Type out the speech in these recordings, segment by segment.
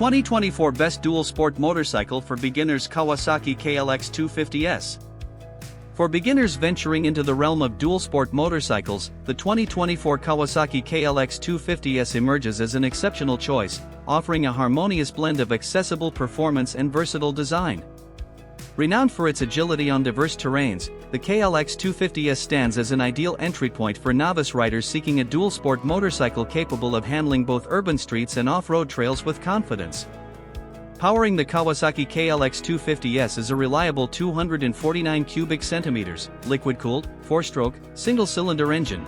2024 Best Dual Sport Motorcycle for Beginners Kawasaki KLX250S. For beginners venturing into the realm of dual sport motorcycles, the 2024 Kawasaki KLX250S emerges as an exceptional choice, offering a harmonious blend of accessible performance and versatile design. Renowned for its agility on diverse terrains, the KLX250S stands as an ideal entry point for novice riders seeking a dual sport motorcycle capable of handling both urban streets and off-road trails with confidence. Powering the Kawasaki KLX250S is a reliable 249 cubic centimeters, liquid-cooled, 4-stroke, single-cylinder engine.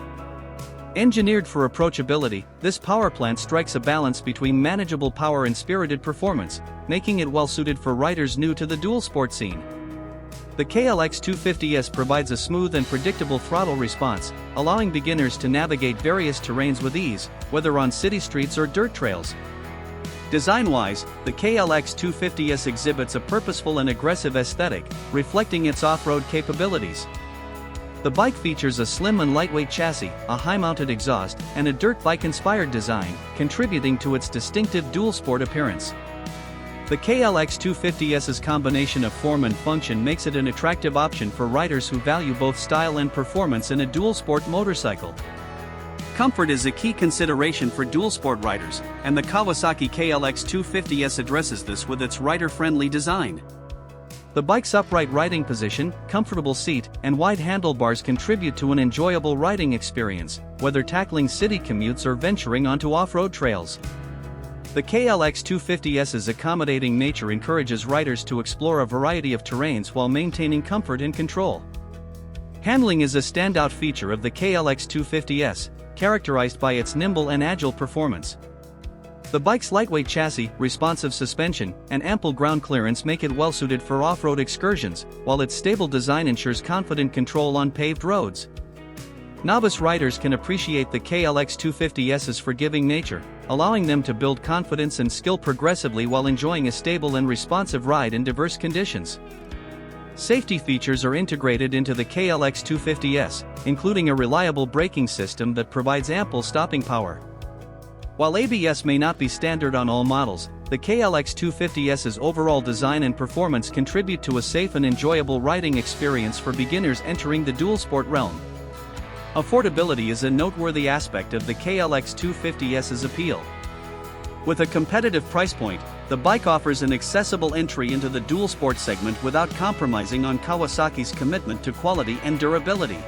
Engineered for approachability, this powerplant strikes a balance between manageable power and spirited performance, making it well-suited for riders new to the dual sport scene. The KLX250S provides a smooth and predictable throttle response, allowing beginners to navigate various terrains with ease, whether on city streets or dirt trails. Design-wise, the KLX250S exhibits a purposeful and aggressive aesthetic, reflecting its off-road capabilities. The bike features a slim and lightweight chassis, a high-mounted exhaust, and a dirt bike-inspired design, contributing to its distinctive dual-sport appearance. The KLX250S's combination of form and function makes it an attractive option for riders who value both style and performance in a dual-sport motorcycle. Comfort is a key consideration for dual-sport riders, and the Kawasaki KLX250S addresses this with its rider-friendly design. The bike's upright riding position, comfortable seat, and wide handlebars contribute to an enjoyable riding experience, whether tackling city commutes or venturing onto off-road trails. The KLX250S's accommodating nature encourages riders to explore a variety of terrains while maintaining comfort and control. Handling is a standout feature of the KLX250S, characterized by its nimble and agile performance. The bike's lightweight chassis, responsive suspension, and ample ground clearance make it well-suited for off-road excursions, while its stable design ensures confident control on paved roads. Novice riders can appreciate the KLX250S's forgiving nature, allowing them to build confidence and skill progressively while enjoying a stable and responsive ride in diverse conditions. Safety features are integrated into the KLX250S, including a reliable braking system that provides ample stopping power. While ABS may not be standard on all models, the KLX250S's overall design and performance contribute to a safe and enjoyable riding experience for beginners entering the dual sport realm. Affordability is a noteworthy aspect of the KLX250S's appeal. With a competitive price point, the bike offers an accessible entry into the dual sport segment without compromising on Kawasaki's commitment to quality and durability.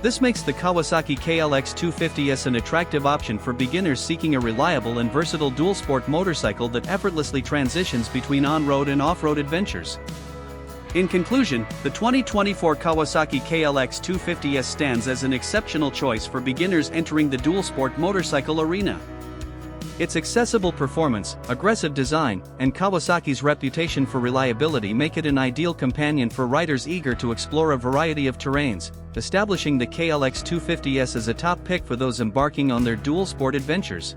This makes the Kawasaki KLX250S an attractive option for beginners seeking a reliable and versatile dual-sport motorcycle that effortlessly transitions between on-road and off-road adventures. In conclusion, the 2024 Kawasaki KLX250S stands as an exceptional choice for beginners entering the dual-sport motorcycle arena. Its accessible performance, aggressive design, and Kawasaki's reputation for reliability make it an ideal companion for riders eager to explore a variety of terrains, establishing the KLX250S as a top pick for those embarking on their dual-sport adventures.